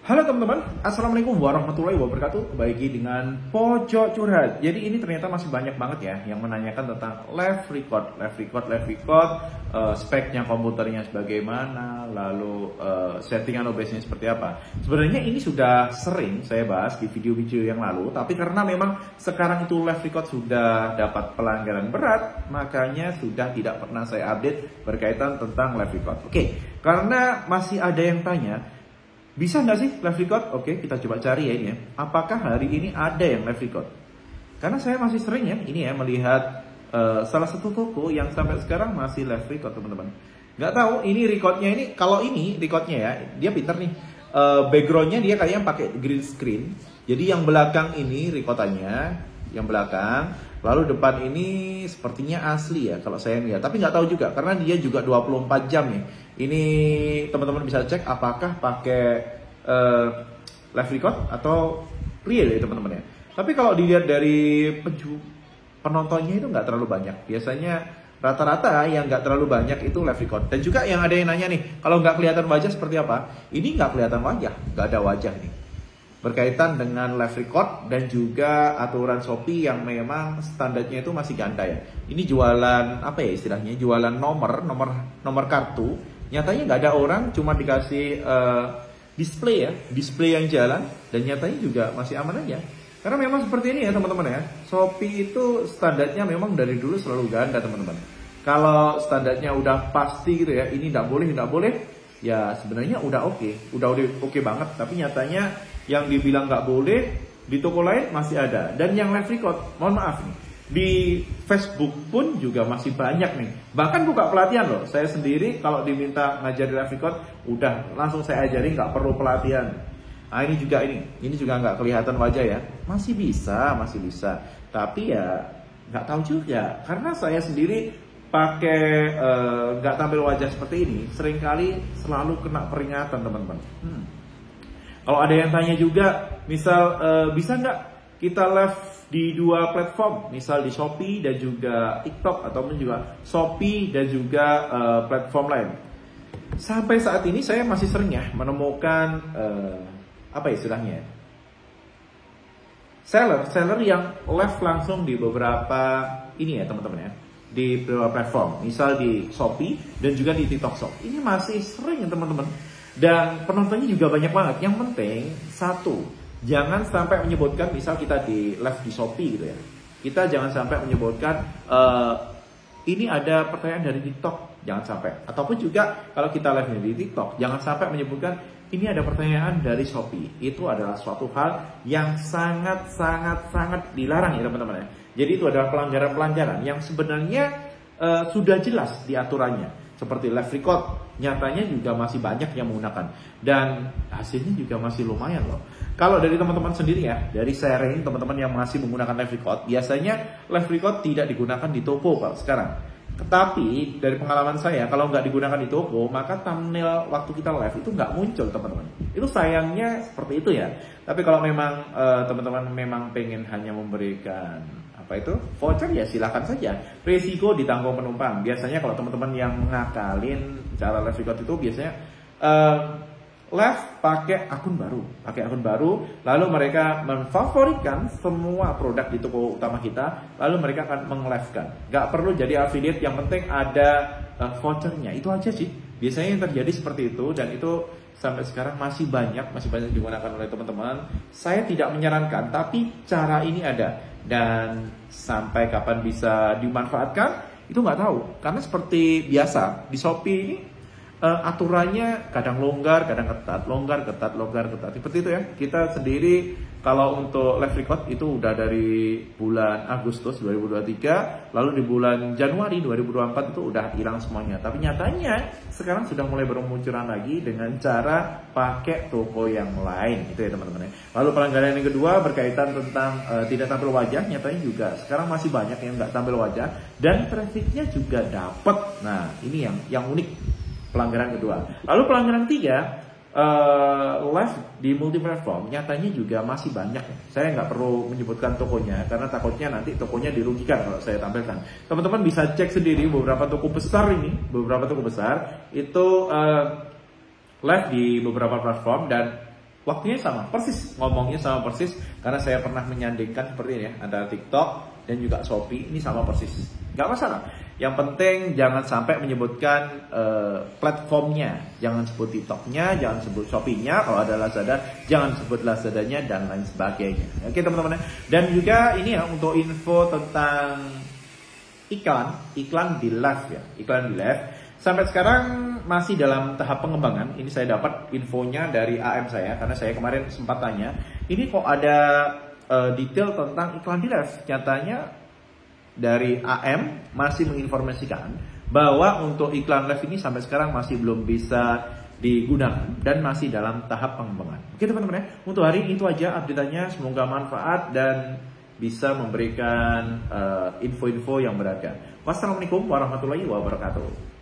Halo teman-teman, Assalamualaikum warahmatullahi wabarakatuh. Kembali lagi dengan Pojok Curhat. Jadi ini ternyata masih banyak banget ya yang menanyakan tentang live record, speknya komputernya sebagaimana, lalu settingan OBS-nya seperti apa. Sebenarnya ini sudah sering saya bahas di video-video yang lalu, tapi karena memang sekarang itu live record sudah dapat pelanggaran berat, makanya sudah tidak pernah saya update berkaitan tentang live record. Oke, karena masih ada yang tanya, bisa nggak sih live record? Oke, kita coba cari ya ini ya. Apakah hari ini ada yang live record? Karena saya masih sering ya ini ya melihat salah satu toko yang sampai sekarang masih live record teman-teman. Nggak tahu ini recordnya ini, kalau ini recordnya ya, dia pinter nih. Backgroundnya dia kayaknya pakai green screen. Jadi yang belakang ini recordannya, yang belakang. Lalu depan ini sepertinya asli ya kalau saya lihat. Tapi nggak tahu juga karena dia juga 24 jam nih. Ini teman-teman bisa cek apakah pakai live record atau real ya teman-teman ya. Tapi kalau dilihat dari penontonnya itu nggak terlalu banyak. Biasanya rata-rata yang nggak terlalu banyak itu live record. Dan juga yang ada yang nanya nih, kalau nggak kelihatan wajah seperti apa? Ini nggak kelihatan wajah, nggak ada wajah nih. Berkaitan dengan live record dan juga aturan Shopee yang memang standarnya itu masih ganda ya. Ini jualan apa ya istilahnya? Jualan nomor kartu. Nyatanya nggak ada orang, cuma dikasih display ya, display yang jalan dan nyatanya juga masih aman aja. Karena memang seperti ini ya teman-teman ya. Shopee itu standarnya memang dari dulu selalu ganda teman-teman. Kalau standarnya udah pasti gitu ya, ini nggak boleh, ya sebenarnya udah oke banget. Tapi nyatanya yang dibilang nggak boleh di toko lain masih ada. Dan yang live record, mohon maaf nih, di Facebook pun juga masih banyak nih. Bahkan buka pelatihan loh. Saya sendiri kalau diminta ngajari live record, udah langsung saya ajarin, nggak perlu pelatihan. Nah ini juga nggak kelihatan wajah ya. Masih bisa. Tapi ya nggak tahu juga. Karena saya sendiri pakai nggak tampil wajah seperti ini, seringkali selalu kena peringatan teman-teman. Kalau ada yang tanya juga, misal bisa nggak kita live di dua platform, misal di Shopee dan juga TikTok, ataupun juga Shopee dan juga platform lain. Sampai saat ini saya masih sering ya menemukan apa istilahnya, seller yang live langsung di beberapa ini ya teman-teman ya, di beberapa platform, misal di Shopee dan juga di TikTok Shop. Ini masih sering ya teman-teman. Dan penontonnya juga banyak banget. Yang penting satu, jangan sampai menyebutkan misal kita di live di Shopee gitu ya. Kita jangan sampai menyebutkan ini ada pertanyaan dari TikTok, jangan sampai. Ataupun juga kalau kita live di TikTok, jangan sampai menyebutkan ini ada pertanyaan dari Shopee. Itu adalah suatu hal yang sangat dilarang ya teman-teman ya. Jadi itu adalah pelanggaran yang sebenarnya sudah jelas di aturannya. Seperti live record, nyatanya juga masih banyak yang menggunakan. Dan hasilnya juga masih lumayan loh. Kalau dari teman-teman sendiri ya, dari sharing teman-teman yang masih menggunakan live record, biasanya live record tidak digunakan di toko kalau sekarang. Tetapi dari pengalaman saya, kalau nggak digunakan di toko, maka thumbnail waktu kita live itu nggak muncul teman-teman. Itu sayangnya seperti itu ya. Tapi kalau memang teman-teman memang pengen hanya memberikan voucher, ya silakan saja. Resiko ditanggung penumpang. Biasanya kalau teman-teman yang ngakalin cara live record itu biasanya live pakai akun baru, lalu mereka memfavoritkan semua produk di toko utama kita, lalu mereka akan meng-live-kan. Gak perlu jadi affiliate, yang penting ada vouchernya. Itu aja sih. Biasanya yang terjadi seperti itu, dan itu sampai sekarang masih banyak digunakan oleh teman-teman. Saya tidak menyarankan, tapi cara ini ada. Dan sampai kapan bisa dimanfaatkan itu nggak tahu, karena seperti biasa di Shopee ini aturannya kadang longgar, kadang ketat, longgar ketat, seperti itu ya. Kita sendiri kalau untuk live record itu udah dari bulan Agustus 2023, lalu di bulan Januari 2024 itu udah hilang semuanya. Tapi nyatanya sekarang sudah mulai bermunculan lagi dengan cara pakai toko yang lain, itu ya teman-teman ya. Lalu pelanggaran yang kedua berkaitan tentang tidak tampil wajah, nyatanya juga sekarang masih banyak yang nggak tampil wajah dan trafficnya juga dapat. Nah ini yang unik, pelanggaran kedua. Lalu pelanggaran tiga, live di multi platform nyatanya juga masih banyak. Saya nggak perlu menyebutkan tokonya karena takutnya nanti tokonya dirugikan kalau saya tampilkan. Teman-teman bisa cek sendiri beberapa toko besar itu live di beberapa platform dan waktunya sama persis, ngomongnya sama persis, karena saya pernah menyandingkan seperti ini ya, antara TikTok dan juga Shopee, ini sama persis, nggak masalah. Yang penting jangan sampai menyebutkan platformnya, jangan sebut TikToknya, jangan sebut Shopee-nya. Kalau ada Lazada, jangan sebut Lazadanya dan lain sebagainya. Oke teman-teman. Dan juga ini ya untuk info tentang iklan di live ya, iklan di live. Sampai sekarang masih dalam tahap pengembangan. Ini saya dapat infonya dari AM saya, karena saya kemarin sempat tanya, ini kok ada detail tentang iklan di live. Nyatanya dari AM masih menginformasikan bahwa untuk iklan live ini sampai sekarang masih belum bisa digunakan dan masih dalam tahap pengembangan. Oke teman-teman ya, untuk hari ini itu aja update-nya, semoga manfaat dan bisa memberikan info-info yang berharga. Wassalamualaikum warahmatullahi wabarakatuh.